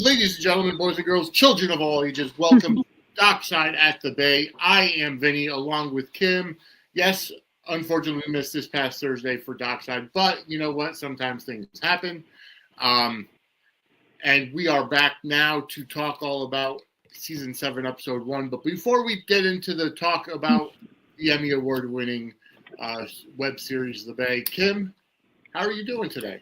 Ladies and gentlemen, boys and girls, children of all ages, welcome to Dockside at the Bay. I am Vinny, along with Kim. Yes, unfortunately, we missed this past Thursday for Dockside, but you know what? Sometimes things happen. And we are back now to talk all about Season 7, Episode 1. But before we get into the talk about the Emmy Award-winning web series, The Bay, Kim, how are you doing today?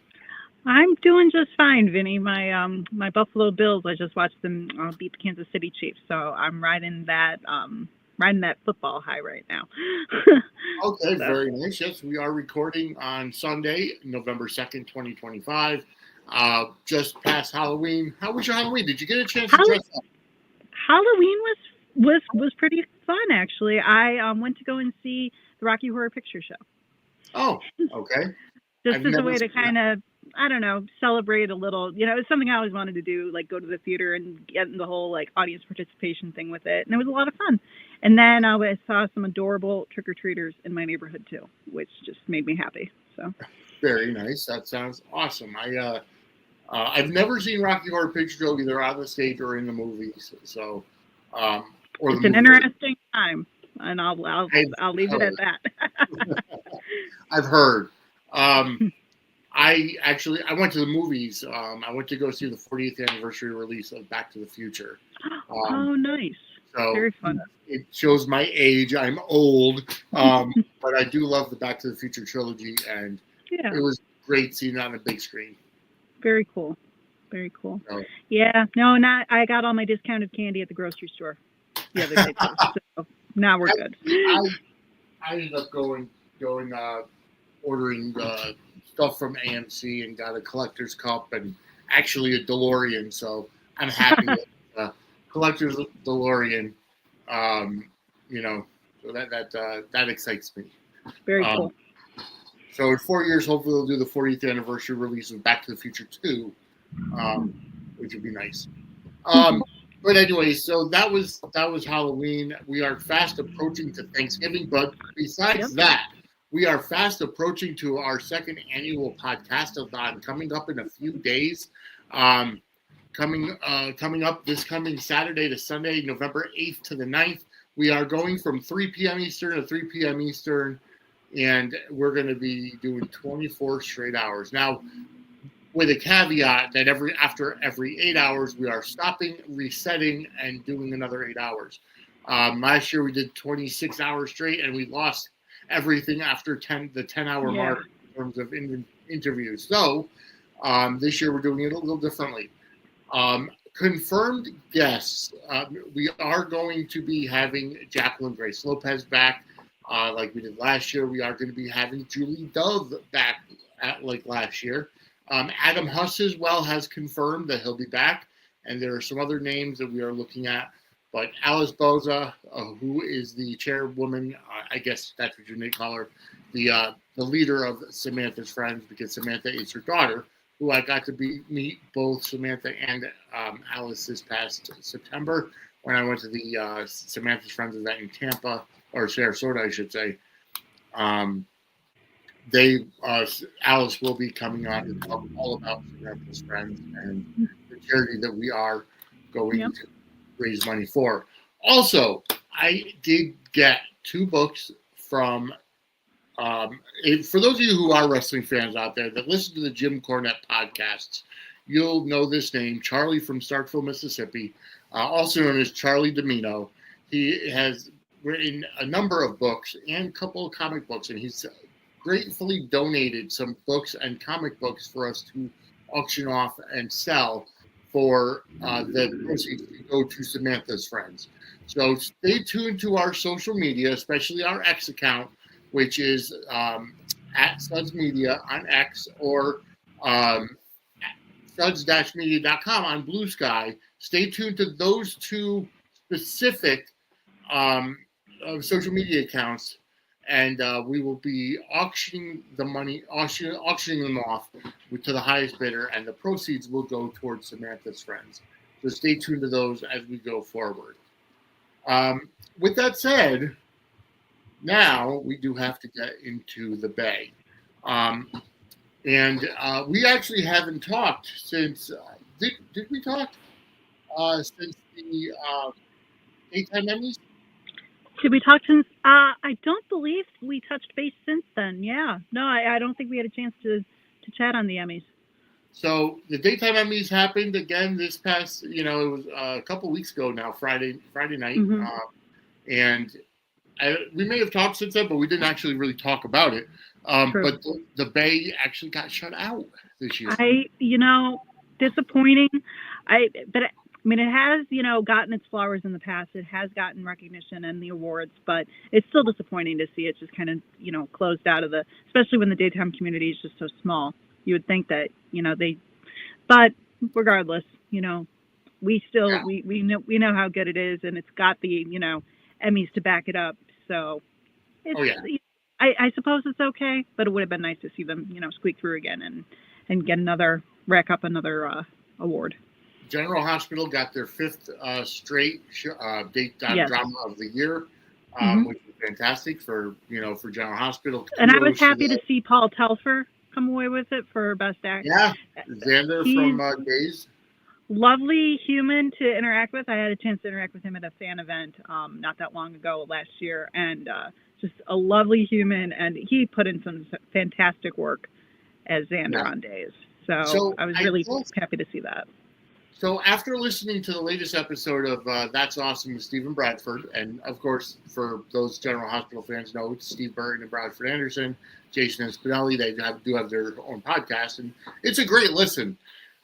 I'm doing just fine, Vinny. My Buffalo Bills, I just watched them beat the Kansas City Chiefs, so I'm riding that football high right now. Okay, very nice. Yes, we are recording on Sunday, November 2nd, 2025, just past Halloween. How was your Halloween? Did you get a chance to dress up? Halloween was pretty fun, actually. I went to go and see the Rocky Horror Picture Show. Oh, okay. Just as a way to kind of, I don't know, celebrate a little. You know, it's something I always wanted to do, like go to the theater and get in the whole like audience participation thing with it, and it was a lot of fun. And then I saw some adorable trick-or-treaters in my neighborhood too, which just made me happy. So very nice. That sounds awesome. I've never seen Rocky Horror Picture Show either on the stage or in the movies. So, it's an interesting time, and I'll leave it at that. I've heard. I went to the movies. I went to go see the 40th anniversary release of Back to the Future. Oh, nice. So very fun. It shows my age. I'm old, but I do love the Back to the Future trilogy, and it was great seeing it on a big screen. Very cool. Very cool. So, yeah. No, I got all my discounted candy at the grocery store the other day too. So now we're good. I ended up ordering stuff from AMC and got a collector's cup and actually a DeLorean. So I'm happy with collector's DeLorean. So that excites me. Very cool. So in 4 years, hopefully they'll do the 40th anniversary release of Back to the Future 2, which would be nice. But anyway, so that was Halloween. We are fast approaching to Thanksgiving, but besides that, we are fast approaching to our second annual podcast-a-thon coming up in a few days. Coming up this coming Saturday to Sunday, November 8th to the 9th. We are going from 3 p.m. Eastern to 3 p.m. Eastern, and we're going to be doing 24 straight hours. Now, with a caveat that after every 8 hours, we are stopping, resetting, and doing another 8 hours. Last year we did 26 hours straight, and we lost everything after the 10-hour mark in terms of interviews. So this year we're doing it a little differently. Confirmed guests, we are going to be having Jacqueline Grace Lopez back like we did last year. We are going to be having Julie Dove back like last year. Adam Huss as well has confirmed that he'll be back, and there are some other names that we are looking at. But Alice Boza, who is the chairwoman, I guess that's what you may call her, the leader of Samantha's Friends, because Samantha is her daughter, who I got to meet both Samantha and Alice this past September when I went to the Samantha's Friends event in Tampa, or Sarasota, I should say. Alice will be coming on to talk all about Samantha's Friends and the charity that we are going to raise money for. Also, I did get 2 books from, for those of you who are wrestling fans out there that listen to the Jim Cornette podcasts, you'll know this name, Charlie from Starkville, Mississippi, also known as Charlie Domino. He has written a number of books and a couple of comic books, and he's gratefully donated some books and comic books for us to auction off and sell for the proceeds to go to Samantha's Friends. So stay tuned to our social media, especially our X account, which is at Suds Media on X or suds-media.com on Blue Sky. Stay tuned to those 2 specific social media accounts, and we will be auctioning them off to the highest bidder, and the proceeds will go towards Samantha's Friends. So stay tuned to those as we go forward. With that said, now we do have to get into the Bay. And we actually haven't talked since, did we talk? since the daytime Emmys? Did we talk since? I don't believe we touched base since then. Yeah, no, I don't think we had a chance to chat on the Emmys. So the daytime Emmys happened again this past, it was a couple weeks ago now, Friday night, Mm-hmm. and we may have talked since then, but we didn't actually really talk about it. True. But the Bay actually got shut out this year. Disappointing. But I mean, it has, gotten its flowers in the past. It has gotten recognition and the awards, but it's still disappointing to see it just kind of, closed out of especially when the daytime community is just so small. You would think that, but regardless, we still, Yeah. we know how good it is, and it's got the, Emmys to back it up. So it's, Oh yeah. I suppose it's okay, but it would have been nice to see them, squeak through again and get rack up another award. General Hospital got their fifth straight daytime Yes. drama of the year, which is fantastic for General Hospital. And I was happy to see Paul Telfer come away with it for Best Actor. Yeah, Xander from Days. Lovely human to interact with. I had a chance to interact with him at a fan event not that long ago last year, and just a lovely human, and he put in some fantastic work as Xander on Days. So I was really happy to see that. So after listening to the latest episode of That's Awesome with Stephen Bradford, and of course, for those General Hospital fans know, it's Steve Burton and Bradford Anderson, Jason and Spinelli, they do have their own podcast, and it's a great listen.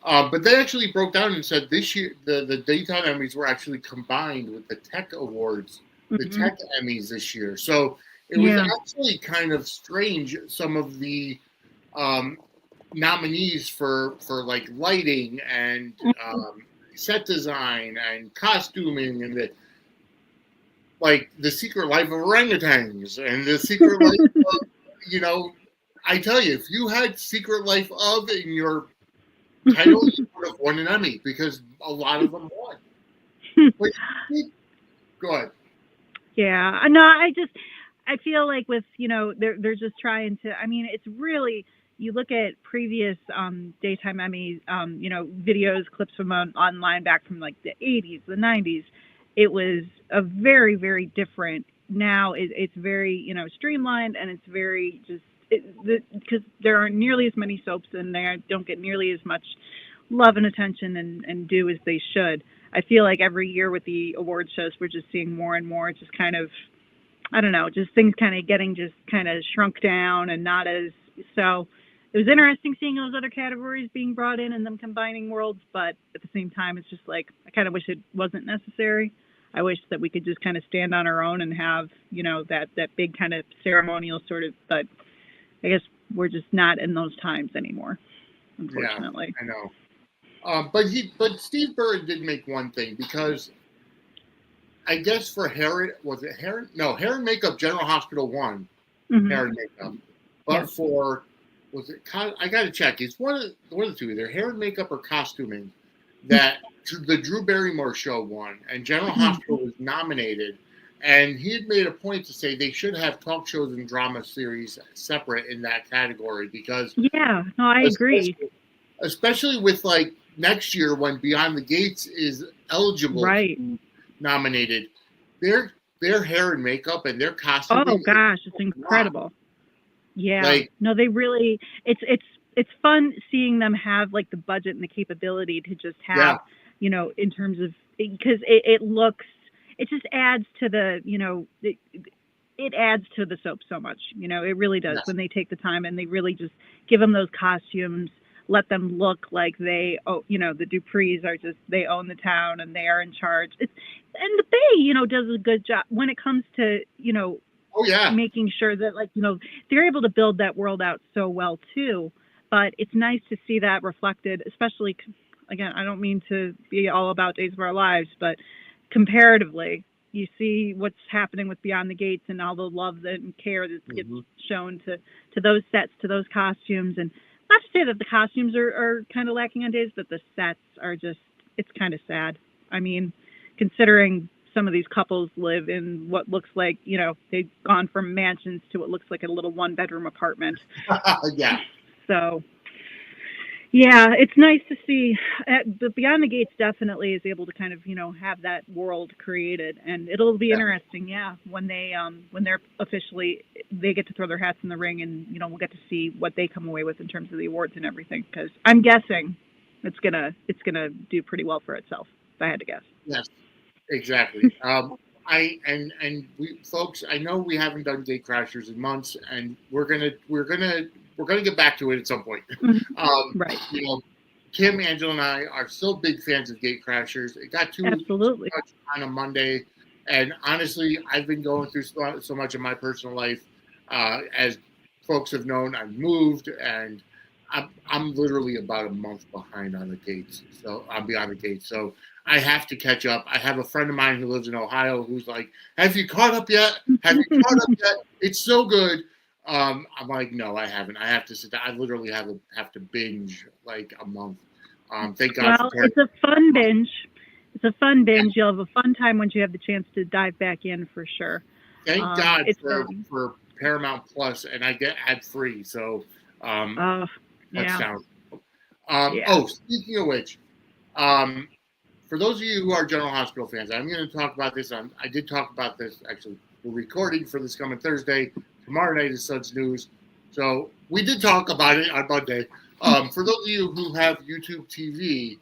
But they actually broke down and said this year the daytime Emmys were actually combined with the Tech Awards, the Tech Emmys this year. So it was actually kind of strange, some of the nominees for like lighting and set design and costuming and the Secret Life of Orangutans and the Secret Life of, I tell you, if you had Secret Life of in your title, you would have won an Emmy because a lot of them won. But, go ahead. Yeah, no, I feel like with, they're just trying to, I mean, it's really, you look at previous daytime Emmys, videos, clips from online back from like the 80s, the 90s, it was a very, very different. Now it's very, streamlined, and it's very just, because there aren't nearly as many soaps, and they don't get nearly as much love and attention and do as they should. I feel like every year with the award shows, we're just seeing more and more just kind of, I don't know, just things kind of getting just kind of shrunk down and not as, so it was interesting seeing those other categories being brought in and them combining worlds, but at the same time, it's just like, I kind of wish it wasn't necessary. I wish that we could just kind of stand on our own and have, that big kind of ceremonial sort of, but I guess we're just not in those times anymore, unfortunately. Yeah, I know. But Steve Burton did make one thing, because I guess for Heron, was it Heron? No, Heron Makeup General Hospital won Heron Makeup, but for I got to check. It's one of the two, either Heron Makeup or costuming, that the Drew Barrymore show won, and General Hospital was nominated. And he had made a point to say they should have talk shows and drama series separate in that category, because I agree. Especially with like next year when Beyond the Gates is eligible to be nominated, their hair and makeup and their costume. Oh gosh, it's incredible. Yeah, they really. It's fun seeing them have like the budget and the capability to just have, in terms of, because it looks. It just adds to the, it adds to the soap so much. It really does when they take the time and they really just give them those costumes, let them look like they, the Duprees are just, they own the town and they are in charge. And the Bay, does a good job when it comes to, making sure that they're able to build that world out so well too. But it's nice to see that reflected, especially, again, I don't mean to be all about Days of Our Lives, but comparatively, you see what's happening with Beyond the Gates and all the love and care that gets shown to those sets, to those costumes. And not to say that the costumes are kind of lacking on Days, but the sets are just, it's kind of sad. I mean, considering some of these couples live in what looks like, they've gone from mansions to what looks like a little one-bedroom apartment. Yeah. So, Yeah, it's nice to see. The Beyond the Gates definitely is able to kind of have that world created, and it'll be Yeah. interesting. Yeah, when they're officially they get to throw their hats in the ring, and we'll get to see what they come away with in terms of the awards and everything. Because I'm guessing it's gonna do pretty well for itself. If I had to guess. Yes, exactly. And we folks, I know we haven't done Gate Crashers in months, and we're gonna get back to it at some point. Right. Kim, Angela, and I are still big fans of Gate Crashers. It got too Absolutely. much on a Monday, and honestly, I've been going through so much of my personal life. As folks have known, I've moved, and I'm literally about a month behind on the gates. So I'm beyond the gates. So I have to catch up. I have a friend of mine who lives in Ohio who's like, "Have you caught up yet? Have you caught up yet? It's so good." I'm like, "No, I haven't. I have to sit down. I literally have to binge like a month." Thank God Well, for it's a fun binge. It's a fun binge. You'll have a fun time once you have the chance to dive back in for sure. Thank God It's for Paramount Plus, and I get ad free. So yeah. touchdown. Yeah. Oh, speaking of which, for those of you who are General Hospital fans, I'm going to talk about this. I did talk about this actually. We're recording for this coming Thursday. Tomorrow night is Suds News, so we did talk about it on Monday. For those of you who have YouTube TV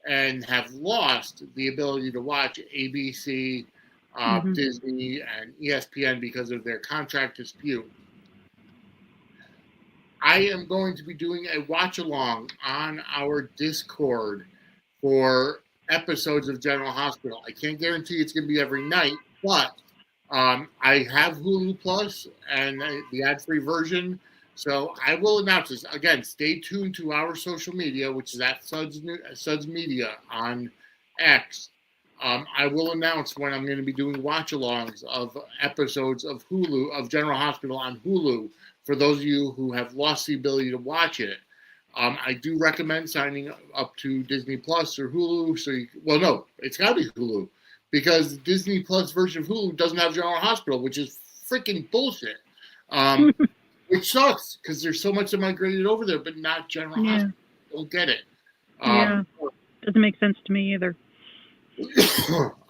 and have lost the ability to watch ABC, Disney, and ESPN because of their contract dispute, I am going to be doing a watch along on our Discord for episodes of General Hospital. I can't guarantee it's going to be every night, but I have Hulu Plus and the ad-free version, so I will announce this. Again, stay tuned to our social media, which is at Suds Media on X. I will announce when I'm going to be doing watch-alongs of episodes of General Hospital on Hulu for those of you who have lost the ability to watch it. I do recommend signing up to Disney Plus or Hulu. No, it's got to be Hulu because Disney Plus version of Hulu doesn't have General Hospital, which is freaking bullshit. Which sucks because there's so much that migrated over there, but not General Hospital. Don't get it. Doesn't make sense to me either.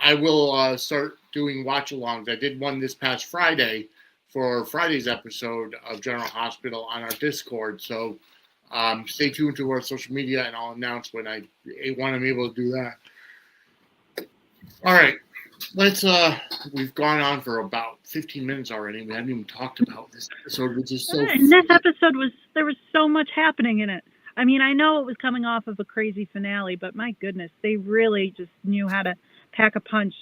I will start doing watch-alongs. I did one this past Friday for Friday's episode of General Hospital on our Discord. So stay tuned to our social media, and I'll announce when I'm able to do that. All right, we've gone on for about 15 minutes already. We haven't even talked about this episode, which is so. And this episode there was so much happening in it. I mean, I know it was coming off of a crazy finale, but my goodness, they really just knew how to pack a punch.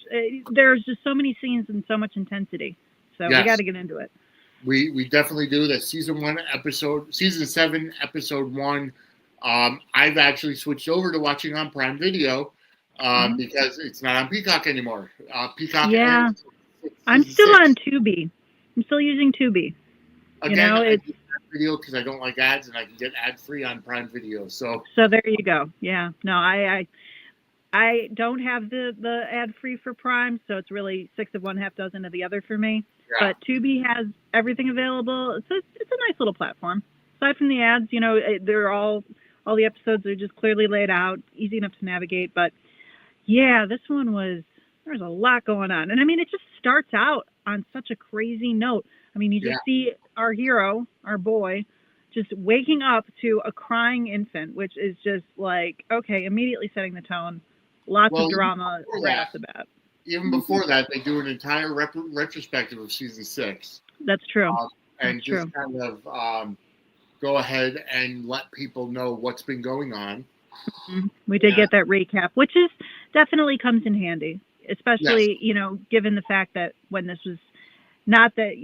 There's just so many scenes and so much intensity. So we got to get into it. We definitely do. That's season 7, episode 1. I've actually switched over to watching on Prime Video because it's not on Peacock anymore. Peacock. Yeah, I'm still on Tubi. I'm still using Tubi. Again, I use Video because I don't like ads, and I can get ad free on Prime Video. So there you go. Yeah, no, I don't have the ad free for Prime, so it's really 6 of one, half dozen of the other for me. Yeah. But Tubi has everything available. It's a nice little platform. Aside from the ads, they're all the episodes are just clearly laid out, easy enough to navigate. But yeah, this one there's a lot going on, and I mean, it just starts out on such a crazy note. I mean, you just see our hero, our boy, just waking up to a crying infant, which is just like, okay, immediately setting the tone. Lots of drama right off the bat. Even before that, they do an entire retrospective of season 6. That's true. And just kind of go ahead and let people know what's been going on. We did get that recap, which definitely comes in handy, especially, given the fact that when this was not that,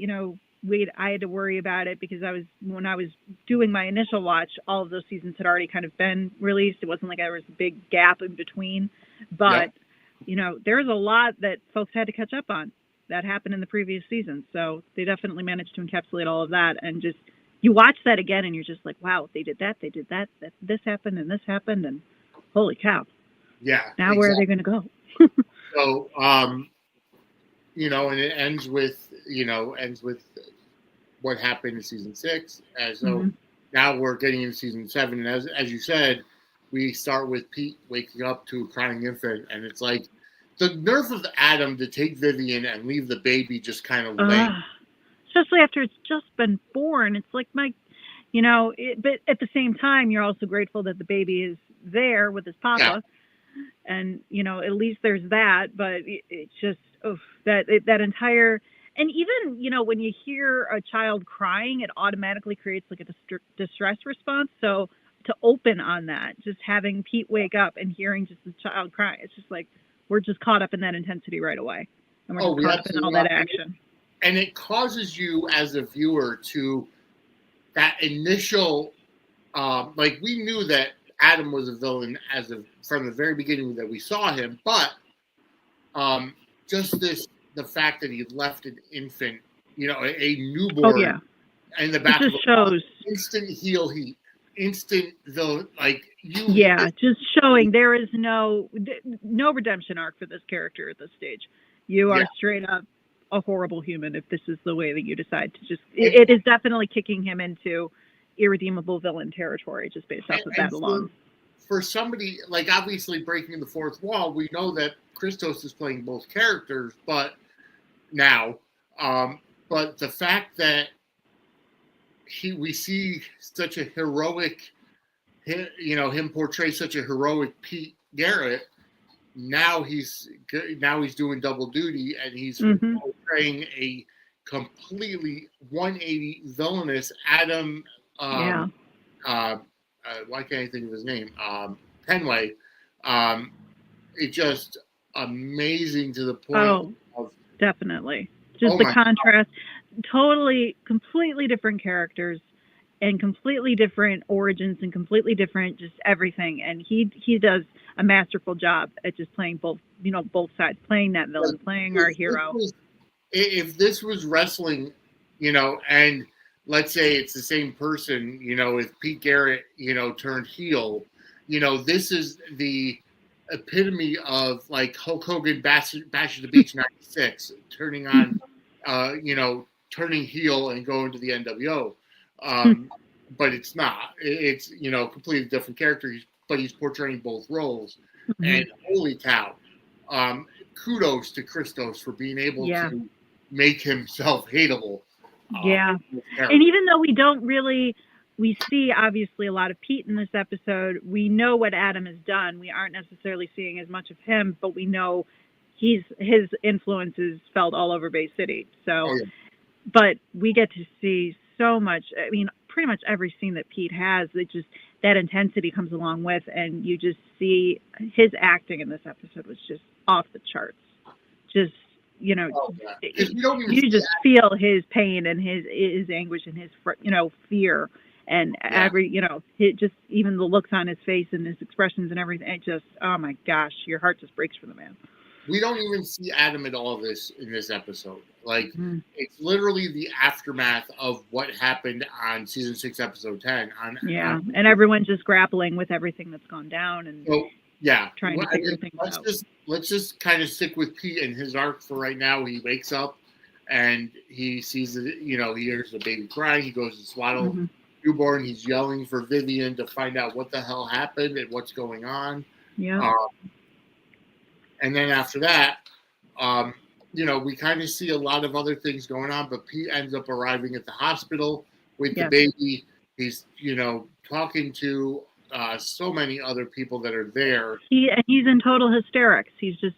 I had to worry about it because when I was doing my initial watch, all of those seasons had already kind of been released. It wasn't like there was a big gap in between, but there's a lot that folks had to catch up on that happened in the previous season. So they definitely managed to encapsulate all of that. And just, you watch that again and you're just like, wow, they did that, this happened and this happened, and holy cow. Yeah. Now where are they going to go? So, and it ends with what happened in season 6. So now we're getting into season 7, and as you said, we start with Pete waking up to a crying infant, and it's like the nerve of Adam to take Vivian and leave the baby just kind of laying. Especially after it's just been born. It's like but at the same time, you're also grateful that the baby is there with his papa. Yeah. And, at least there's that, but it's just, that entire, and even, when you hear a child crying, it automatically creates like a distress response. So to open on that, just having Pete wake up and hearing just the child cry, it's just like, we're just caught up in that intensity right away. And we're just caught up in all that action. And it causes you as a viewer to that initial, like we knew that Adam was a villain from the very beginning that we saw him, but just the fact that he left an infant, a newborn, in the back of the shows instant heel heat, instant villain, like you. Yeah, just showing there is no redemption arc for this character at this stage. You are straight up a horrible human if this is the way that you decide to just. It is definitely kicking him into irredeemable villain territory just based off of that alone. For somebody, like obviously breaking the fourth wall, we know that Christos is playing both characters, but the fact that we see such a heroic, him portray such a heroic Pete Garrett. Now he's doing double duty, and he's portraying a completely 180 villainous Adam. Why can't I think of his name? Penway. It's just amazing to the point. Definitely. Just the contrast. Totally, completely different characters and completely different origins and completely different just everything. And he does a masterful job at just playing both sides, playing that villain, playing our hero. If this was wrestling, and let's say it's the same person, if Pete Garrett, turned heel, this is the epitome of like Hulk Hogan Bash at the Beach 96, turning on, turning heel and going to the NWO. But it's not. It's, completely different character, but he's portraying both roles. Mm-hmm. And holy cow, kudos to Christos for being able to make himself hateable. And even though we don't really, we see obviously a lot of Pete in this episode, we know what Adam has done. We aren't necessarily seeing as much of him, but we know his influence is felt all over Bay City. So, but we get to see so much. I mean, pretty much every scene that Pete has, that intensity comes along with, and you just see his acting in this episode was just off the charts. Just, you just feel his pain and his anguish and his, fear and just even the looks on his face and his expressions and everything. It just, oh my gosh, your heart just breaks for the man. We don't even see Adam at all in this episode. Like, it's literally the aftermath of what happened on season 6, episode 10. And everyone's just grappling with everything that's gone down and trying to figure things out. Let's just kind of stick with Pete and his arc for right now. He wakes up and he sees that, he hears the baby crying. He goes to swaddle newborn. He's yelling for Vivian to find out what the hell happened and what's going on. Yeah. And then after that, we kind of see a lot of other things going on, but Pete ends up arriving at the hospital with the baby. He's, talking to so many other people that are there. He's in total hysterics. He's just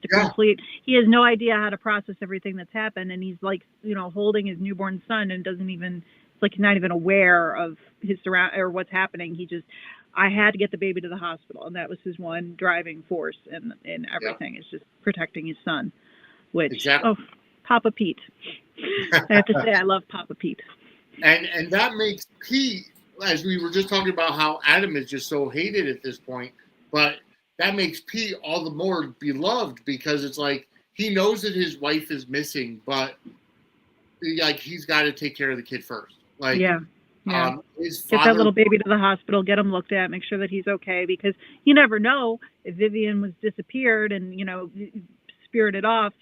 he has no idea how to process everything that's happened. And he's like, holding his newborn son and doesn't even, like, not even aware of his or what's happening. I had to get the baby to the hospital, and that was his one driving force in everything. Is just protecting his son, which Papa Pete. I have to say, I love Papa Pete. And that makes Pete, as we were just talking about how Adam is just so hated at this point, but that makes Pete all the more beloved because it's like he knows that his wife is missing, but like he's got to take care of the kid first. Like, get that little baby to the hospital, get him looked at, make sure that he's okay, because you never know if Vivian was disappeared and, spirited off.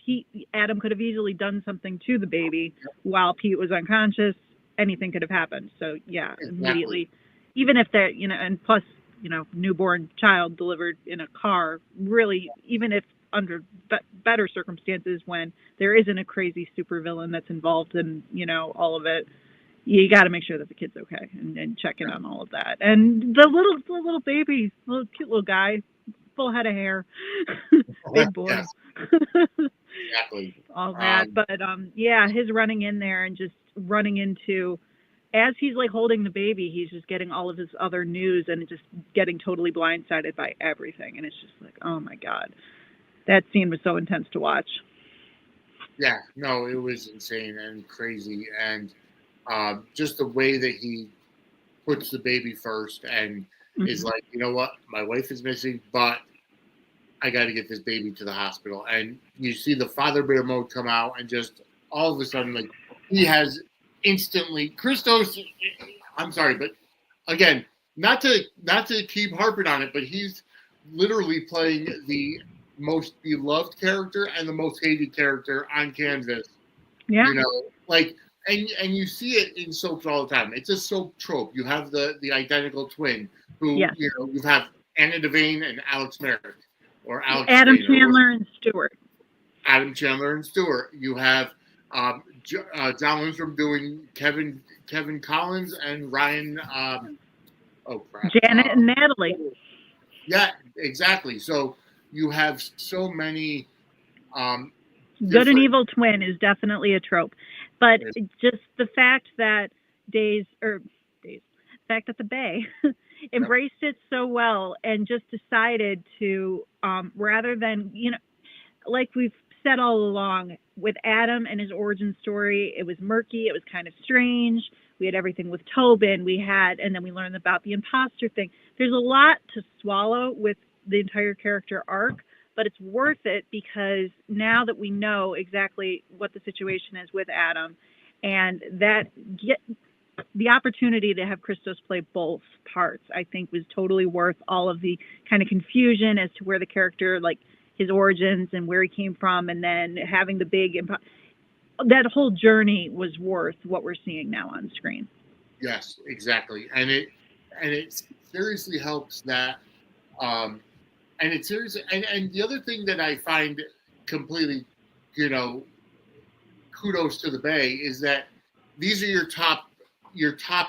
Adam could have easily done something to the baby while Pete was unconscious. Anything could have happened. So immediately even if they're, and plus, newborn child delivered in a car, really, even if under better circumstances when there isn't a crazy supervillain that's involved in, all of it, you got to make sure that the kid's okay and check in on all of that. And the little baby, little cute little guy, full head of hair, big boy. Yes, exactly. All that, but yeah, his running in there and just running into, as he's like holding the baby, he's just getting all of his other news and just getting totally blindsided by everything, and it's just like, oh my god, that scene was so intense to watch. Yeah, no, it was insane and crazy, and just the way that he puts the baby first and is like, you know what, my wife is missing, but I got to get this baby to the hospital. And you see the father bear mode come out, and just all of a sudden, like, he has instantly Christos. I'm sorry, but again, not to keep harping on it, but he's literally playing the most beloved character and the most hated character on canvas. Yeah, like, and you see it in soaps all the time. It's a soap trope. You have the identical twin who, yes. You have Anna Devane and Alex Merrick. Or Adam Chandler and Stewart. Adam Chandler and Stewart. You have John Lindstrom doing Kevin Collins and Ryan. Janet and Natalie. Yeah, exactly. So you have so many. Good and evil twin is definitely a trope, but just the fact that the fact that the Bay embraced it so well and just decided to, rather than, like we've said all along, with Adam and his origin story, it was murky, it was kind of strange. We had everything with Tobin, and then we learned about the imposter thing. There's a lot to swallow with the entire character arc, but it's worth it because now that we know exactly what the situation is with Adam, and the opportunity to have Christos play both parts, I think, was totally worth all of the kind of confusion as to where the character, like his origins and where he came from, and then having the that whole journey was worth what we're seeing now on screen. Yes, exactly, and it seriously helps that, and it seriously, and the other thing that I find completely, kudos to the Bay is that these are your top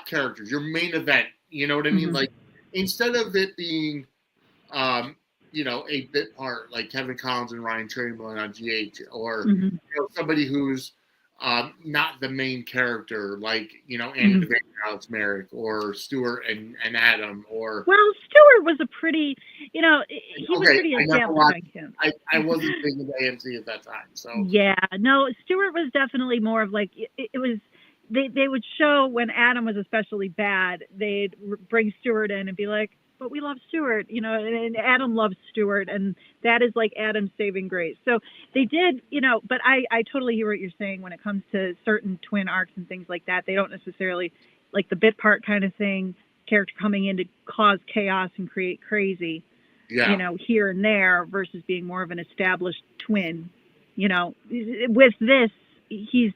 characters, your main event. You know what I mean? Mm-hmm. Like, instead of it being, a bit part like Kevin Collins and Ryan Chamberlain on GH, or somebody who's not the main character, like Anna Devane and Alex Merrick, or Stewart and Adam, or Stewart was a pretty, he was pretty established. I wasn't thinking of AMC at that time, so yeah, no, Stewart was definitely more of like it was. They would show when Adam was especially bad, they'd bring Stewart in and be like, but we love Stewart, and Adam loves Stewart, and that is like Adam's saving grace. So they did, but I totally hear what you're saying when it comes to certain twin arcs and things like that. They don't necessarily, like the bit part kind of thing, character coming in to cause chaos and create crazy, here and there, versus being more of an established twin. With this, he's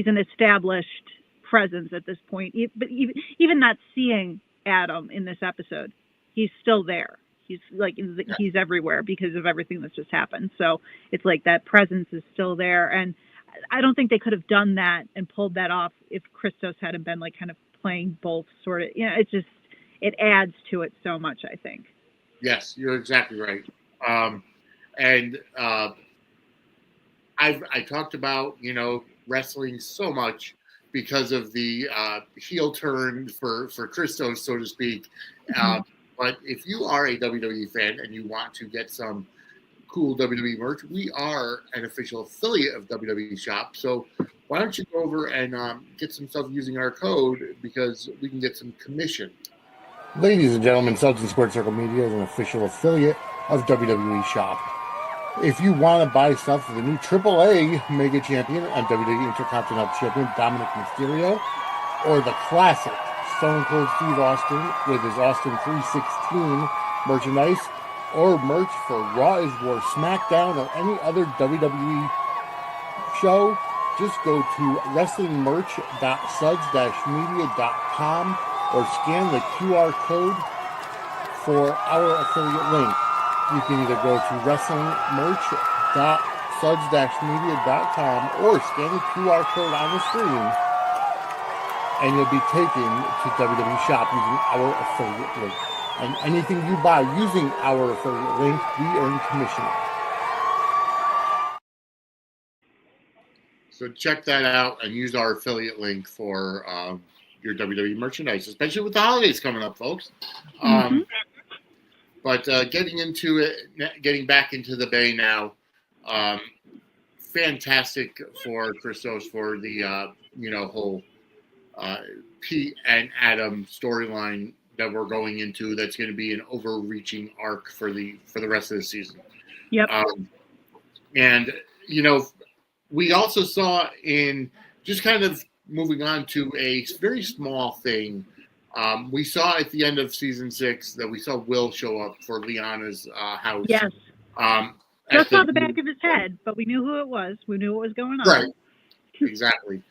an established presence at this point. But even not seeing Adam in this episode, he's still there. He's like, he's everywhere because of everything that's just happened. So it's like that presence is still there. And I don't think they could have done that and pulled that off if Christos hadn't been like kind of playing both sort of, it adds to it so much, I think. Yes, you're exactly right. I talked about, wrestling so much because of the heel turn for Christos, so to speak. But if you are a WWE fan and you want to get some cool WWE merch, we are an official affiliate of WWE Shop. So why don't you go over and get some stuff using our code, because we can get some commission. Ladies and gentlemen, Suds and Squared Circle Media is an official affiliate of WWE Shop. If you want to buy stuff for the new AAA Mega Champion and WWE Intercontinental Champion Dominic Mysterio, or the classic Stone Cold Steve Austin with his Austin 316 merchandise, or merch for Raw is War, SmackDown, or any other WWE show, just go to wrestlingmerch.suds-media.com or scan the QR code for our affiliate link. You can either go to wrestlingmerch.suds-media.com or scan the QR code on the screen, and you'll be taken to WWE Shop using our affiliate link. And anything you buy using our affiliate link, we earn commission. So check that out and use our affiliate link for your WWE merchandise, especially with the holidays coming up, folks. But getting back into the Bay now. Fantastic for Christos for the whole Pete and Adam storyline that we're going into. That's going to be an overreaching arc for the rest of the season. Yep. And we also saw in just kind of moving on to a very small thing. We saw at the end of season 6 that we saw Will show up for Liana's house. Yes. Just saw the back of his head, but we knew who it was. We knew what was going on. Right. Exactly.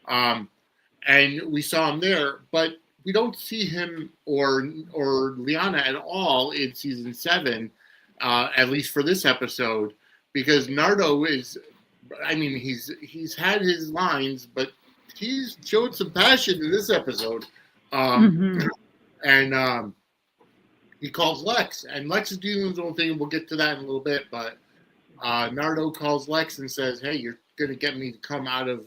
And we saw him there, but we don't see him or Liana at all in season 7, at least for this episode, because Nardo is. I mean, he's had his lines, but he's showed some passion in this episode. And he calls Lex, and Lex is doing his own thing, and we'll get to that in a little bit. But Nardo calls Lex and says, "Hey, you're going to get me to come out of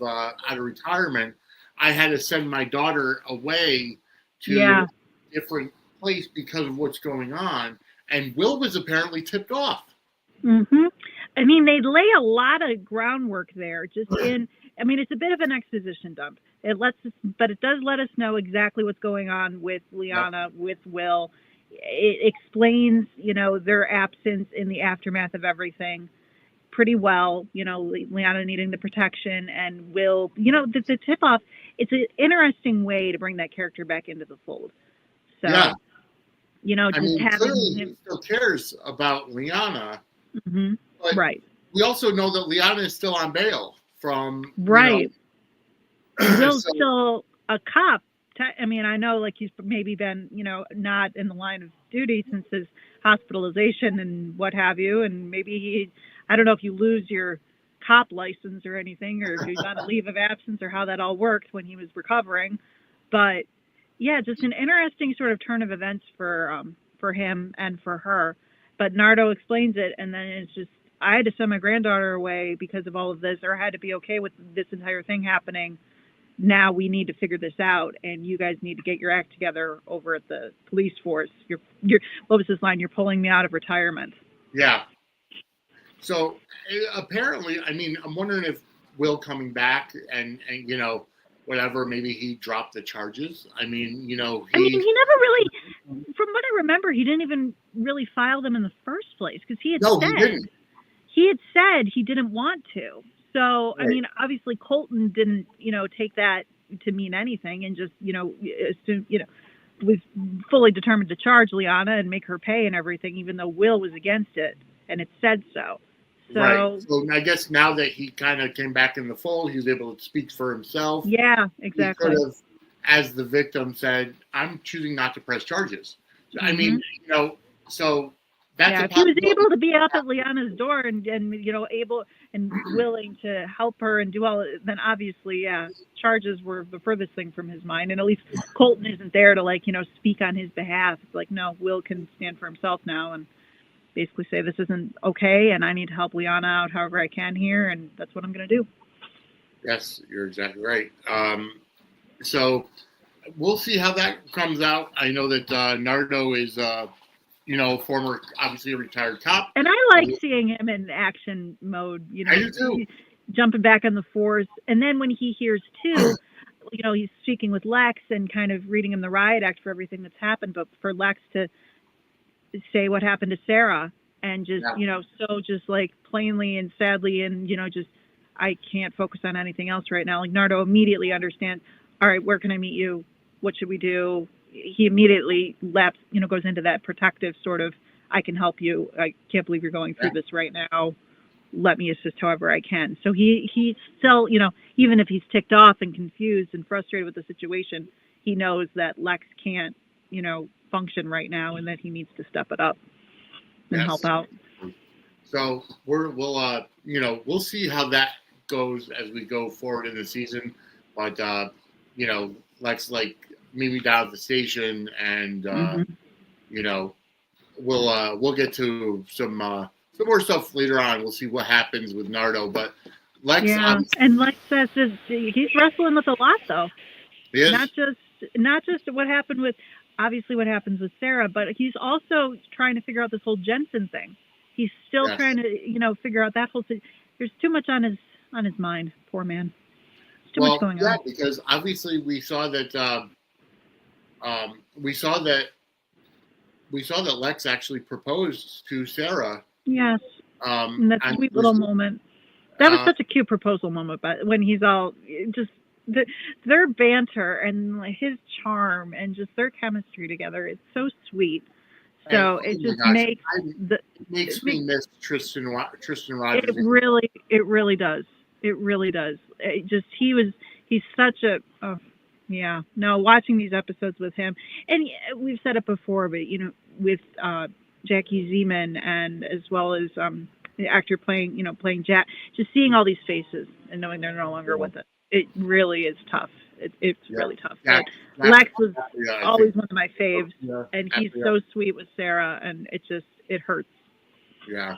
retirement. I had to send my daughter away to a different place because of what's going on." And Will was apparently tipped off. I mean, they lay a lot of groundwork there. It's a bit of an exposition dump. But it does let us know exactly what's going on with Liana, with Will. It explains, their absence in the aftermath of everything pretty well. Liana needing the protection, and Will, the tip off. It's an interesting way to bring that character back into the fold. So, having clearly he still cares about Liana. But right. We also know that Liana is still on bail from right. Will's still a cop. I know he's maybe been, not in the line of duty since his hospitalization and what have you. And maybe I don't know if you lose your cop license or anything, or if he's on a leave of absence, or how that all worked when he was recovering. But yeah, just an interesting sort of turn of events for him and for her. But Nardo explains it, and then it's just, I had to send my granddaughter away because of all of this, or I had to be okay with this entire thing happening. Now we need to figure this out, and you guys need to get your act together over at the police force. You're what was this line? You're pulling me out of retirement. Yeah. So apparently, I'm wondering if Will coming back and whatever, maybe he dropped the charges. He never really, from what I remember, he didn't even really file them in the first place, because he had said he didn't want to. So, right. Obviously Colton didn't, take that to mean anything, and just, assume, was fully determined to charge Liana and make her pay and everything, even though Will was against it, and it said so. So, right. So I guess now that he kind of came back in the fold, he was able to speak for himself. Yeah, exactly. He could have, as the victim, said, "I'm choosing not to press charges." So that's if he was able to be up at Liana's door and able and willing to help her and do all, then obviously, charges were the furthest thing from his mind. And at least Colton isn't there to speak on his behalf. It's no, Will can stand for himself now and basically say this isn't okay, and I need to help Liana out however I can here, and that's what I'm going to do. Yes, you're exactly right. So we'll see how that comes out. I know that Nardo is, former, obviously a retired cop. And I like seeing him in action mode. I do too. Jumping back on the force. And then when he hears too, he's speaking with Lex and kind of reading him the riot act for everything that's happened, but for Lex to say what happened to Sarah and just, so just plainly and sadly and, just, I can't focus on anything else right now. Nardo immediately understands, all right, where can I meet you? What should we do? He immediately goes into that protective sort of, I can help you. I can't believe you're going through this right now. Let me assist however I can. So he still, even if he's ticked off and confused and frustrated with the situation, he knows that Lex can't, function right now, and that he needs to step it up and help out. So we'll see how that goes as we go forward in the season. But Lex meet me down at the station, and we'll get to some more stuff later on. We'll see what happens with Nardo, but Lex. Yeah, and Lex says he's wrestling with a lot, though. He is. Not just what happened with, obviously what happens with Sarah, but he's also trying to figure out this whole Jensen thing. He's still trying to, figure out that whole thing. There's too much on his mind. Poor man. There's too much going on. Yeah, because obviously we saw that Lex actually proposed to Sarah. Yes. And that sweet little moment. That was such a cute proposal moment, but when he's all just their banter and his charm and just their chemistry together, it's so sweet. So it just makes me miss Tristan Rogers. It really does. It really does. He's such a watching these episodes with him, and we've said it before, but with Jackie Zeman, and as well as the actor playing Jack, just seeing all these faces and knowing they're no longer with us, it really is tough. It's really tough. Lex was always one of my faves, and he's so sweet with Sarah, and it hurts. Yeah.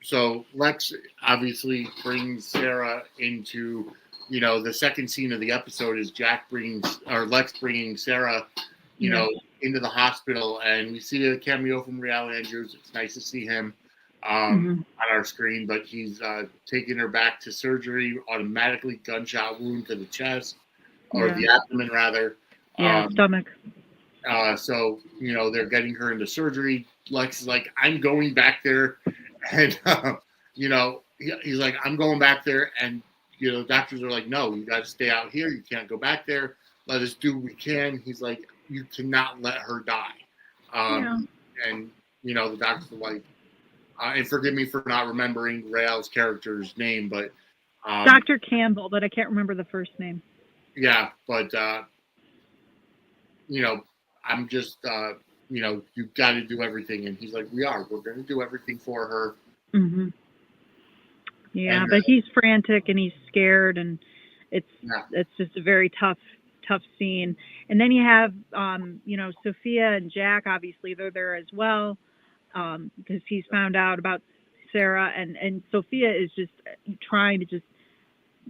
So Lex obviously brings Sarah into, the second scene of the episode is Lex bringing Sarah, into the hospital, and we see a cameo from Real Andrews. It's nice to see him on our screen, but he's taking her back to surgery, automatically gunshot wound to the chest, or the abdomen rather. Stomach. So, they're getting her into surgery. Lex is like, I'm going back there. And, he's like, I'm going back there. And, doctors are like, no, you got to stay out here. You can't go back there. Let us do what we can. He's like, you cannot let her die. And, the doctors are like, and forgive me for not remembering Real's character's name, but Dr. Campbell, but I can't remember the first name. Yeah, but I'm just you've got to do everything, and he's like, we're going to do everything for her. Mm-hmm. Yeah, but he's frantic and he's scared, and it's just a very tough scene. And then you have Sophia and Jack. Obviously, they're there as well. Because he's found out about Sarah, and Sophia is just trying to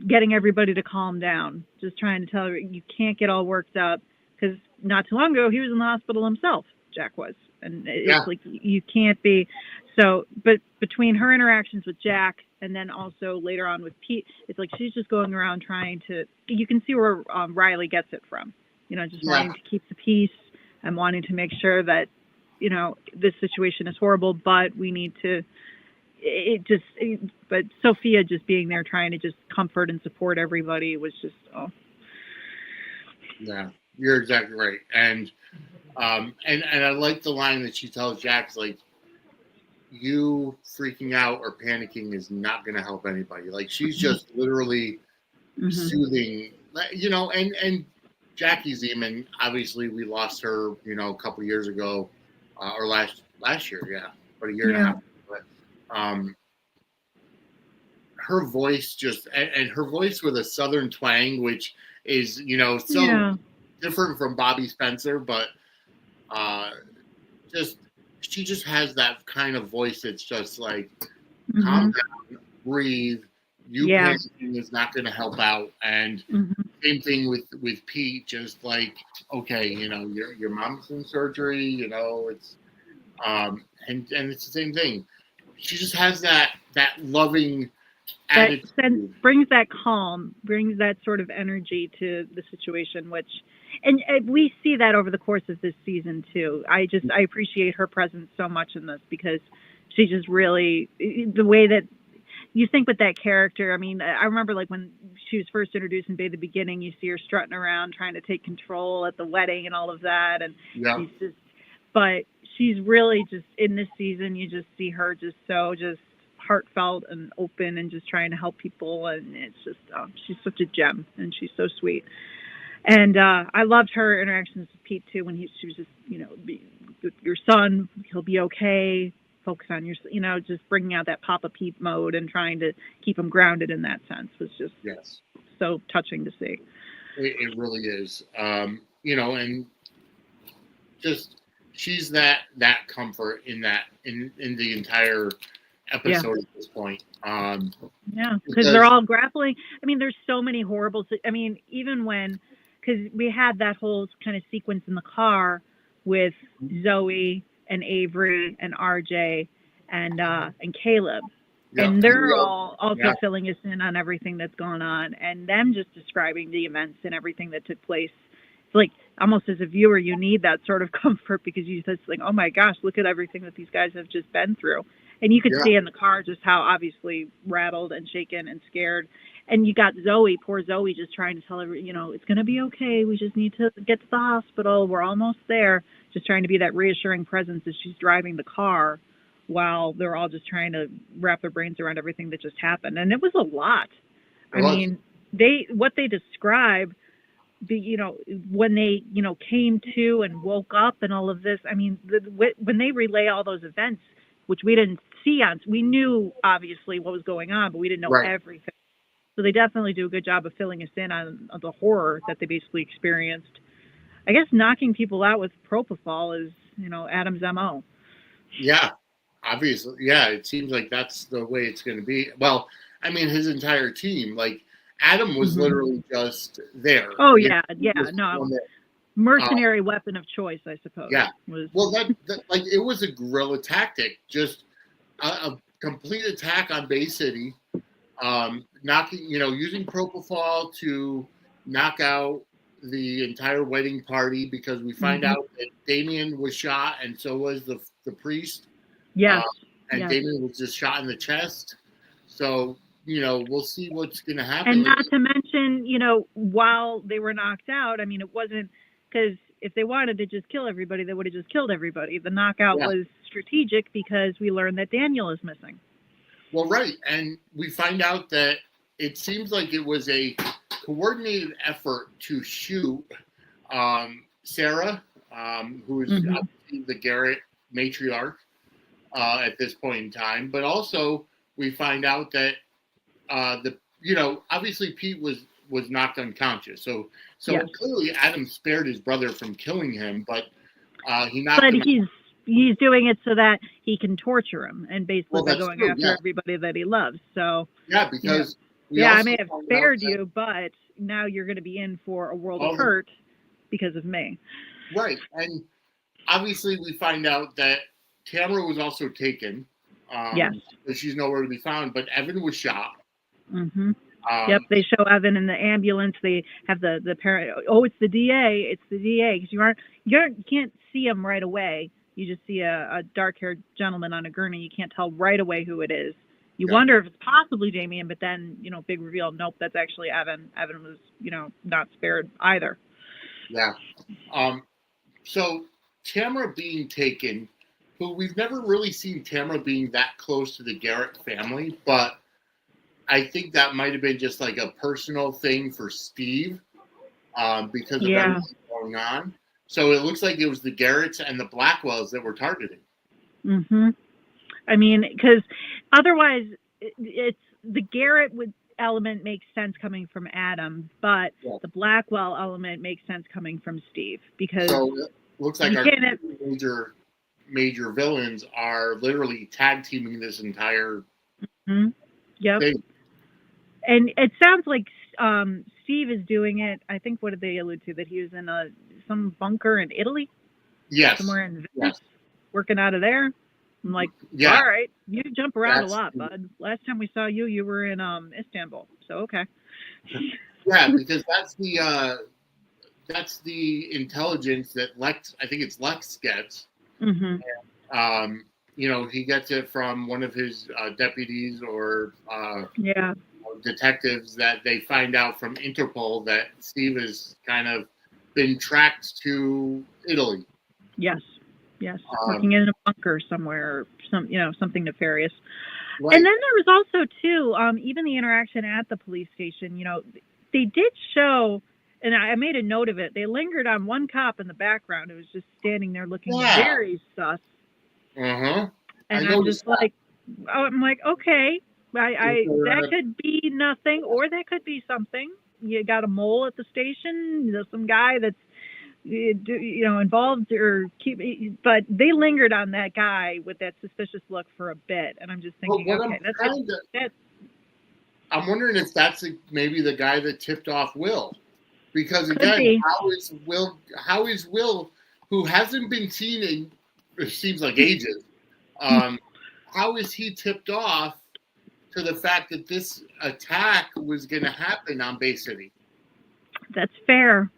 getting everybody to calm down, just trying to tell her you can't get all worked up, because not too long ago he was in the hospital himself, Jack was, and it's like you can't be. So, but between her interactions with Jack and then also later on with Pete, it's like she's just going around trying to. You can see where Riley gets it from, just wanting to keep the peace and wanting to make sure that. This situation is horrible, but we need to, but Sophia just being there trying to just comfort and support everybody was just, Yeah, you're exactly right. And I like the line that she tells Jack, like, you freaking out or panicking is not going to help anybody. Like, she's just literally soothing, and Jackie Zeman, obviously we lost her, a couple years ago. Or last year, about a year and a half. But her voice and her voice with a Southern twang, which is different from Bobby Spencer, but she just has that kind of voice that's just like calm down, breathe. Panicking is not going to help out, and same thing with Pete. Just like, okay, your mom's in surgery. It's and it's the same thing. She just has that loving attitude. Brings that calm, brings that sort of energy to the situation, and we see that over the course of this season too. I appreciate her presence so much in this, because she just really, the way that you think with that character. I mean, I remember when she was first introduced in the beginning, you see her strutting around trying to take control at the wedding and all of that, and but she's really just in this season. You just see her just so heartfelt and open and just trying to help people, and it's just she's such a gem, and she's so sweet. And I loved her interactions with Pete too, when she was just, your son, he'll be okay. Focus on just bringing out that Papa Pete mode and trying to keep him grounded in that sense was just so touching to see. It really is. And just she's that comfort in the entire episode at this point. Because they're all grappling. I mean, there's so many horrible. I mean, even because we had that whole kind of sequence in the car with Zoe and Avery and RJ and Caleb. Yeah. And they're all also filling us in on everything that's going on, and them just describing the events and everything that took place. It's like almost as a viewer, you need that sort of comfort because you just think, oh my gosh, look at everything that these guys have just been through. And you could see in the car just how obviously rattled and shaken and scared. And you got Zoe, poor Zoe, just trying to tell her, it's going to be okay. We just need to get to the hospital. We're almost there. Just trying to be that reassuring presence as she's driving the car while they're all just trying to wrap their brains around everything that just happened. And it was a lot. I mean, what they describe, when they, came to and woke up and all of this, I mean, when they relay all those events, which we didn't see we knew obviously what was going on, but we didn't know everything. So they definitely do a good job of filling us in on the horror that they basically experienced. I guess knocking people out with propofol is, Adam's MO. Yeah, obviously. Yeah, it seems like that's the way it's going to be. Well, I mean, his entire team, like Adam was literally just there. Oh, yeah. No. Mercenary weapon of choice, I suppose. Yeah. Well, that it was a guerrilla tactic, just a complete attack on Bay City, using propofol to knock out the entire wedding party because we find out that Damien was shot and so was the priest. Yes. Damien was just shot in the chest. So, we'll see what's going to happen. And not to mention, while they were knocked out, I mean, it wasn't because if they wanted to just kill everybody, they would have just killed everybody. The knockout was strategic because we learned that Daniel is missing. Well, right. And we find out that it seems like it was a coordinated effort to shoot Sarah, who is the Garrett matriarch at this point in time. But also we find out that obviously Pete was knocked unconscious. So clearly Adam spared his brother from killing him, but he knocked him out. He's doing it so that he can torture him and basically going after everybody that he loves. So because I may have spared you, but now you're going to be in for a world of hurt because of me. Right. And obviously we find out that Tamara was also taken. She's nowhere to be found, but Evan was shot. Mm-hmm. They show Evan in the ambulance. They have the parent. Oh, it's the DA. It's the DA. Because you can't see him right away. You just see a dark-haired gentleman on a gurney. You can't tell right away who it is. You wonder if it's possibly Damien, but then, big reveal. Nope, that's actually Evan. Evan was, not spared either. Yeah. So Tamara being taken, who we've never really seen Tamara being that close to the Garrett family, but I think that might have been just like a personal thing for Steve because of everything going on. So it looks like it was the Garretts and the Blackwells that were targeting. Mm-hmm. I mean, because otherwise, it's the Garrett element makes sense coming from Adam, but the Blackwell element makes sense coming from Steve because it looks like our major villains are literally tag teaming this entire thing. And it sounds like Steve is doing it. I think, what did they allude to? That he was in some bunker in Italy? Yes. Somewhere in Venice, working out of there. I'm like, all right, you jump around a lot, bud. Last time we saw you, you were in Istanbul. So, okay. Yeah, because that's the intelligence that Lex gets. Mm-hmm. And, he gets it from one of his deputies or detectives that they find out from Interpol that Steve has kind of been tracked to Italy. Yes, working in a bunker somewhere, something nefarious. Right. And then there was also too, even the interaction at the police station. They did show and I made a note of it. They lingered on one cop in the background who was just standing there looking Yeah. very sus. I And I'm noticed just like, oh, I'm like, okay, that that. could be nothing, or that could be something. You got a mole at the station, some guy that's involved or but they lingered on that guy with that suspicious look for a bit, and I'm just thinking, Well, okay, I'm wondering if that's maybe the guy that tipped off Will, because Could again, be. how is Will, who hasn't been seen in it seems like ages, how is he tipped off to the fact that this attack was going to happen on Bay City? That's fair.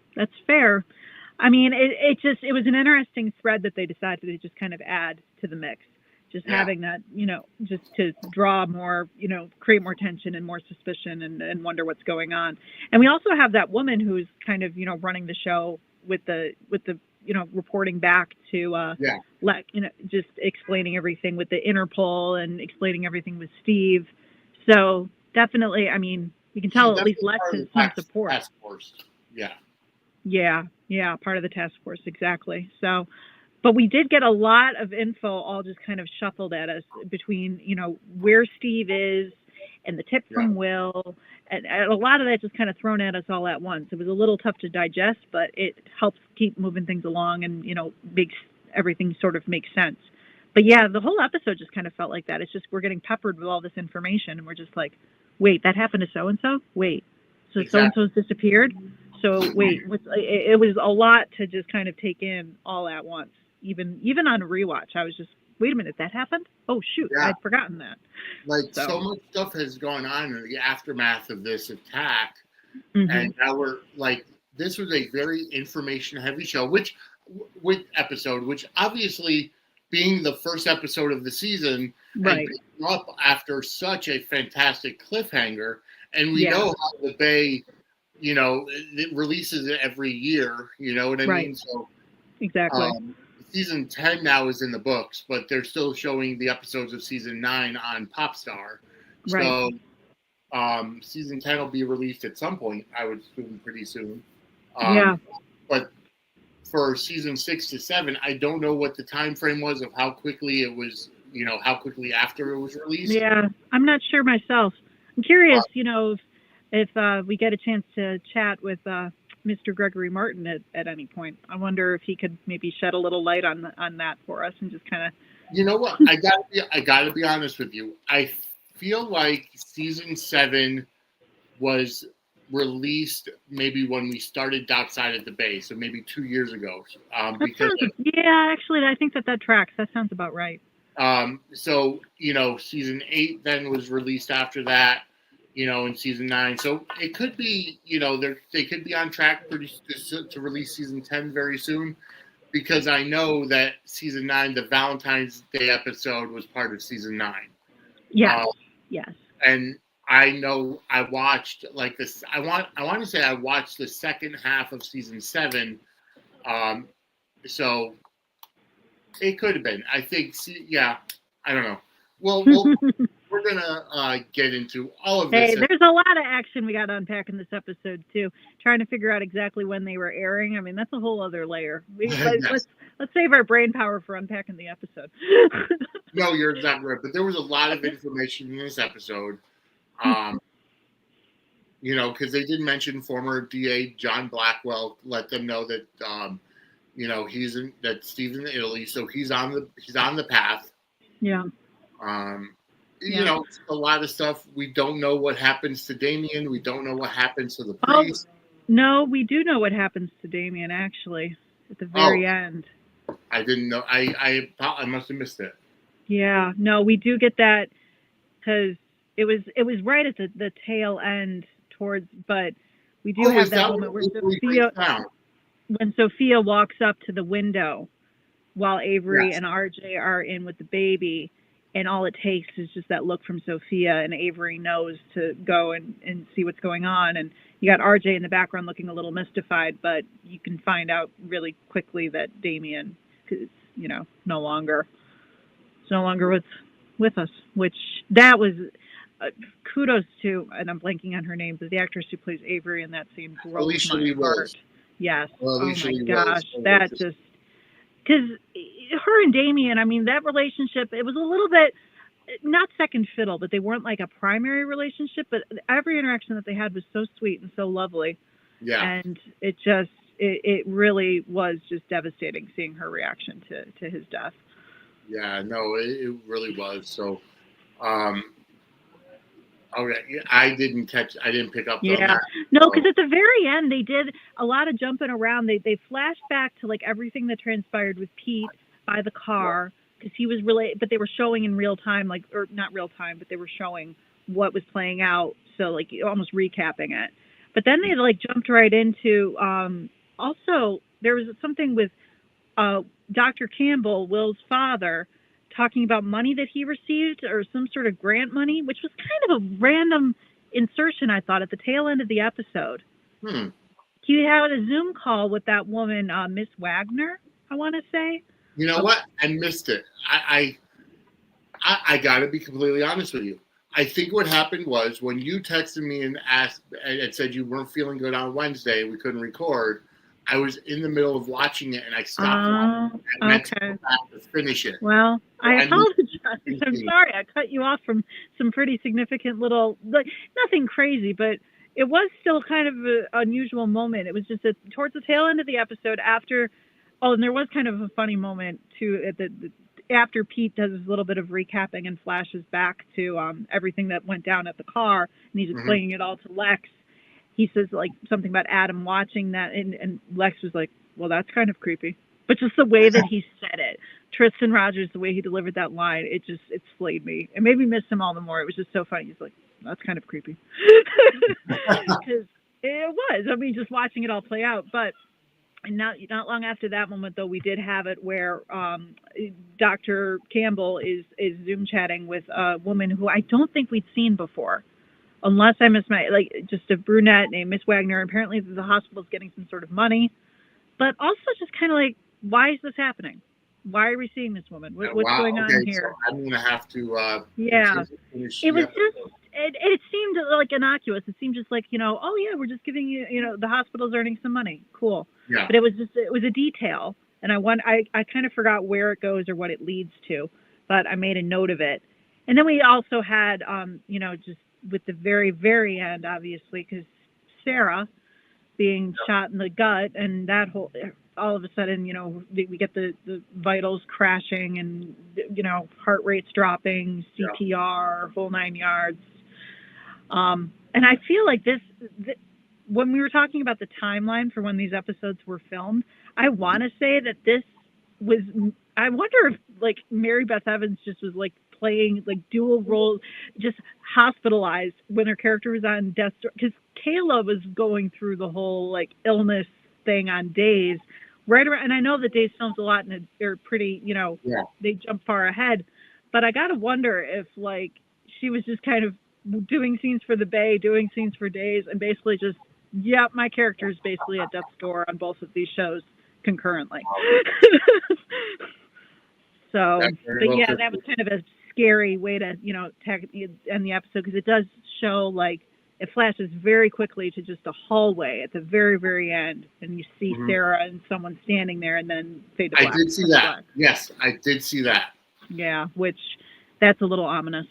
I mean, it was an interesting thread that they decided to just kind of add to the mix. Just having that, just to draw more, create more tension and more suspicion and wonder what's going on. And we also have that woman who's kind of, running the show with the reporting back to, just explaining everything with the Interpol and explaining everything with Steve. So definitely, I mean, you can tell at least Lex has some support. Task force. Yeah, part of the task force, exactly. So, but we did get a lot of info all just kind of shuffled at us between, where Steve is and the tip from Will. And a lot of that just kind of thrown at us all at once. It was a little tough to digest, but it helps keep moving things along and, makes everything sort of make sense. But yeah, the whole episode just kind of felt like that. It's just we're getting peppered with all this information and we're just like, wait, that happened to so-and-so? Wait, so so-and-so's disappeared? So wait, it was a lot to just kind of take in all at once. Even on a rewatch, I was just, wait a minute, that happened? Oh shoot, I'd forgotten that. So much stuff has gone on in the aftermath of this attack, and now we're like, this was a very information-heavy show, which obviously being the first episode of the season, and picking up after such a fantastic cliffhanger, and we know how the Bay. It releases it every year. You know what I mean? So exactly. Season 10 now is in the books, but they're still showing the episodes of season 9 on Popstar. So season 10 will be released at some point. I would assume pretty soon. But for season 6 to 7, I don't know what the time frame was of how quickly it was. How quickly after it was released. Yeah, I'm not sure myself. I'm curious. If we get a chance to chat with Mr. Gregory Martin at any point, I wonder if he could maybe shed a little light on that for us and just kind of. You know what? I gotta be honest with you. I feel like season 7 was released maybe when we started Dockside at the Bay, so maybe 2 years ago. Actually, I think that tracks. That sounds about right. So season 8 then was released after that. In season 9. So it could be, they could be on track to release season 10 very soon, because I know that season 9, the Valentine's Day episode, was part of season 9. Yes. And I know I watched like this. I want to say I watched the second half of season 7. So it could have been. I think. I don't know. Well we're gonna get into all of this. Hey, there's a lot of action we got to unpack in this episode too. Trying to figure out exactly when they were airing. I mean, that's a whole other layer. Let's save our brain power for unpacking the episode. No, you're exactly right. But there was a lot of information in this episode. Because they did mention former DA John Blackwell let them know that that Steve's in Italy, so he's on the path. Yeah. A lot of stuff. We don't know what happens to Damien. We don't know what happens to the priest. No, we do know what happens to Damien, actually, at the very end. I didn't know. I thought I must have missed it. Yeah, no, we do get that because it was right at the tail end but we do have that moment where when Sophia walks up to the window while Avery and RJ are in with the baby. And all it takes is just that look from Sophia, and Avery knows to go and see what's going on. And you got RJ in the background looking a little mystified, but you can find out really quickly that Damien is, no longer with us. Which that was kudos to, and I'm blanking on her name, but the actress who plays Avery in that scene broke Alicia my Lee heart. Rose. Yes. Well, Oh Alicia my Lee gosh, Rose. that just, because her and Damien, I mean, that relationship, it was a little bit not second fiddle, but they weren't like a primary relationship. But every interaction that they had was so sweet and so lovely. Yeah. And it just, it really was just devastating seeing her reaction to his death. Yeah, no, it really was. So, okay, I didn't pick up on that. No, because at the very end they did a lot of jumping around. They flashed back to like everything that transpired with Pete by the car, because he was but they were showing in real time, like, or not real time, but they were showing what was playing out, so like almost recapping it. But then they like jumped right into also there was something with Dr. Campbell, Will's father, talking about money that he received or some sort of grant money, which was kind of a random insertion, I thought, at the tail end of the episode. He had a Zoom call with that woman, Miss Wagner, I want to say. You know what? I missed it. I got to be completely honest with you. I think what happened was when you texted me and asked and said you weren't feeling good on Wednesday, we couldn't record. I was in the middle of watching it and I stopped. I meant to go back to finish it. Well, I apologize. I'm sorry. I cut you off from some pretty significant little, like, nothing crazy, but it was still kind of an unusual moment. It was just towards the tail end of the episode after, and there was kind of a funny moment too at after Pete does his little bit of recapping and flashes back to everything that went down at the car, and he's explaining it all to Lex. He says like something about Adam watching that, and Lex was like, well, that's kind of creepy. But just the way that he said it, Tristan Rogers, the way he delivered that line, it slayed me. It made me miss him all the more. It was just so funny. He's like, that's kind of creepy. Because it was. I mean, just watching it all play out. But not long after that moment, though, we did have it where Dr. Campbell is Zoom chatting with a woman who I don't think we'd seen before. Unless I missed just a brunette named Miss Wagner. Apparently the hospital's getting some sort of money. But also just kind of like, why is this happening? Why are we seeing this woman? What's going on here? So I'm going to have to finish. It was just, it seemed like innocuous. It seemed just like, oh yeah, we're just giving you, the hospital's earning some money. Cool. Yeah. But it was a detail. And I kind of forgot where it goes or what it leads to, but I made a note of it. And then we also had, just with the very, very end, obviously, because Sarah being shot in the gut, and that whole, all of a sudden, we get the vitals crashing and, heart rates dropping, CPR, whole 9 yards. And I feel like this, when we were talking about the timeline for when these episodes were filmed, I want to say that this was, I wonder if like Mary Beth Evans just was like playing like dual roles, just hospitalized when her character was on death, because Kayla was going through the whole like illness thing on Days right around, and I know that Days films a lot and they're pretty, they jump far ahead, but I gotta wonder if like she was just kind of doing scenes for the Bay, doing scenes for Days, and basically just, my character is basically at death's door on both of these shows concurrently. So, but yeah, that was kind of a scary way to, end the episode, because it does show like it flashes very quickly to just a hallway at the very, very end, and you see Sarah and someone standing there, and then fade to black. I did see that. Yes, I did see that. Yeah, which that's a little ominous.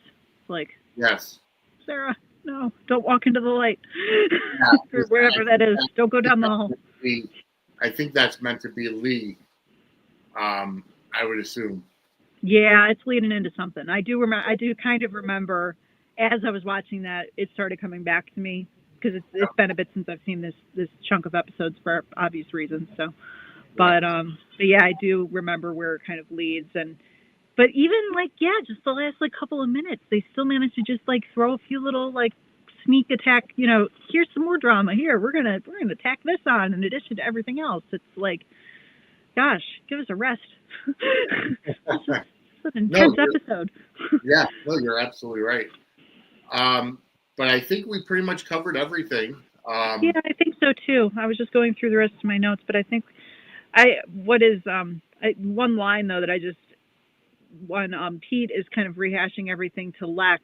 Like, yes, Sarah, no, don't walk into the light, or wherever that is. Don't go down the hall. I think that's meant to be Lee. I would assume. Yeah, it's leading into something. I do kind of remember as I was watching that, it started coming back to me, because it's been a bit since I've seen this chunk of episodes for obvious reasons. So, but yeah, I do remember where it kind of leads. But even like, just the last like couple of minutes, they still managed to just like throw a few little like sneak attack. Here's some more drama. Here, we're gonna tack this on in addition to everything else. It's like, gosh, give us a rest. It's an intense episode. Yeah, no, you're absolutely right. But I think we pretty much covered everything. Yeah, I think so too. I was just going through the rest of my notes, but I think one line though that I just, when Pete is kind of rehashing everything to Lex,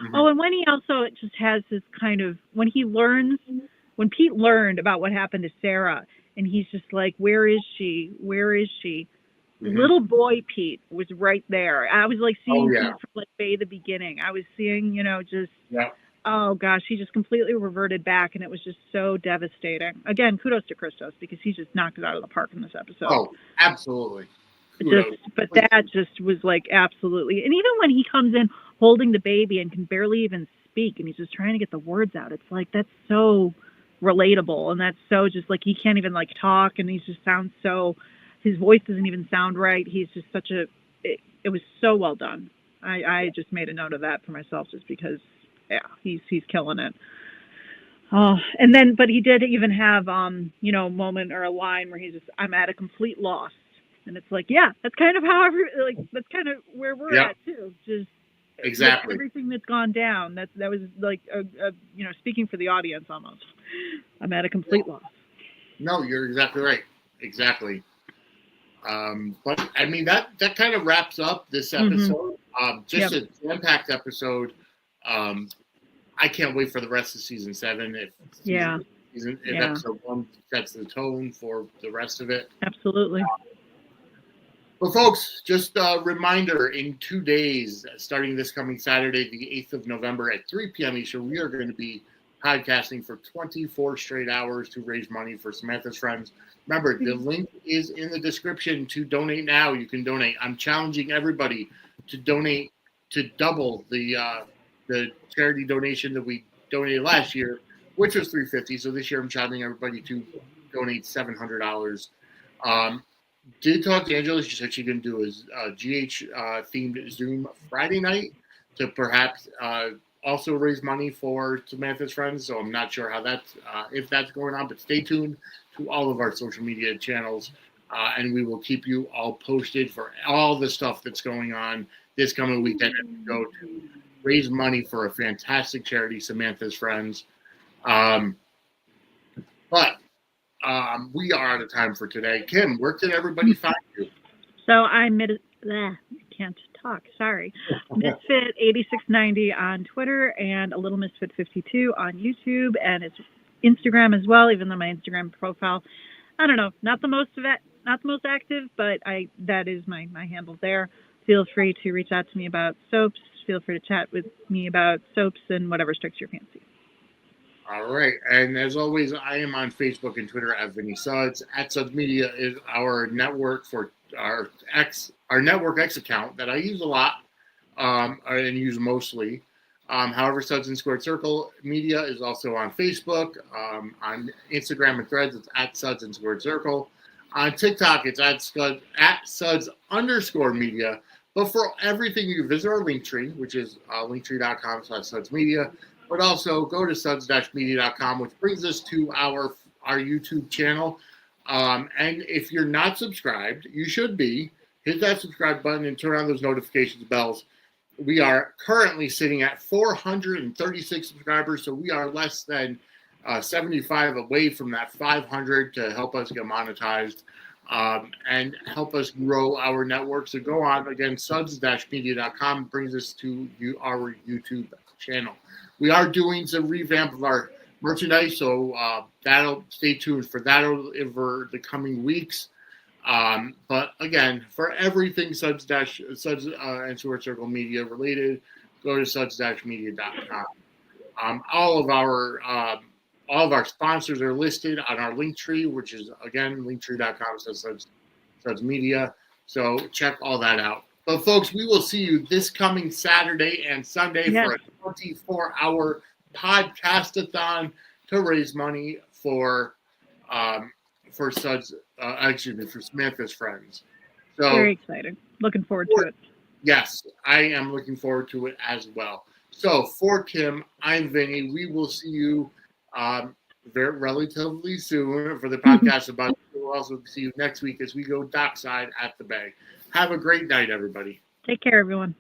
Mhm. Oh, and when he also just has this kind of when Pete learned about what happened to Sarah, and he's just like, "Where is she? Where is she?" Mhm. Little boy Pete was right there. I was like Oh seeing yeah, Pete from like Bay the beginning. I was seeing, just yeah. oh gosh, he just completely reverted back, and it was just so devastating. Again, kudos to Christos because he just knocked it out of the park in this episode. Oh, absolutely. But that just was like absolutely. And even when he comes in holding the baby and can barely even speak, and he's just trying to get the words out, it's like that's so relatable, and that's so just like he can't even like talk, and he just sounds so. His voice doesn't even sound right. He's just such a. It was so well done. I just made a note of that for myself, just because. Yeah, he's killing it. Oh, and then, but he did even have, a moment or a line where he's just, I'm at a complete loss. And it's like, yeah, that's kind of how that's kind of where we're Yeah. at too. Just Exactly. with everything that's gone down. That was like, speaking for the audience almost. I'm at a complete loss. No, you're exactly right. Exactly. But I mean, that kind of wraps up this episode. Just a jam-packed episode. I can't wait for the rest of season 7. If episode 1 sets the tone for the rest of it. Absolutely. But folks, just a reminder, in 2 days, starting this coming Saturday, the 8th of November at 3 p.m. Eastern, we are going to be podcasting for 24 straight hours to raise money for Samantha's Friends. Remember, the link is in the description to donate now. You can donate. I'm challenging everybody to donate to double the charity donation that we donated last year, which was $350. So this year I'm challenging everybody to donate $700. Did talk to Angela. She said she's going to do a GH themed Zoom Friday night to perhaps also raise money for Samantha's Friends. So I'm not sure how that's if that's going on, but stay tuned to all of our social media channels, and we will keep you all posted for all the stuff that's going on this coming weekend as we go to raise money for a fantastic charity, Samantha's Friends. But we are out of time for today. Kim, where can everybody find you? So can't talk. Sorry. Misfit 8690 on Twitter and a Little Misfit 52 on YouTube, and it's Instagram as well. Even though my Instagram profile, I don't know, not the most active, but that is my handle there. Feel free to reach out to me about soaps. Feel free to chat with me about soaps and whatever strikes your fancy. All right. And as always, I am on Facebook and Twitter at Vinny Suds. At Suds Media is our network for our Network X account that I use a lot and use mostly. However, Suds and Squared Circle Media is also on Facebook. On Instagram and Threads, it's at Suds and Squared Circle. On TikTok, it's at Suds_media. But for everything, you can visit our Linktree, which is linktree.com/sudsmedia. But also go to suds-media.com, which brings us to our YouTube channel. And if you're not subscribed, you should be. Hit that subscribe button and turn on those notifications bells. We are currently sitting at 436 subscribers, so we are less than 75 away from that 500 to help us get monetized and help us grow our network. So go on, again, suds-media.com brings us to our YouTube channel. We are doing some revamp of our merchandise, so that'll stay tuned for that over the coming weeks. But again, for everything Suds and Squared Circle Media related, go to suds-media.com. All of our sponsors are listed on our Linktree, which is again linktree.com/sudsmedia. So check all that out. But folks, we will see you this coming Saturday and Sunday for a 24-hour podcast-a-thon to raise money for Suds, for Samantha's Friends. So very exciting. Looking forward to it. Yes, I am looking forward to it as well. So for Kim, I'm Vinny. We will see you very relatively soon for the podcast about. We'll also see you next week as we go dockside at the bay. Have a great night, everybody. Take care, everyone.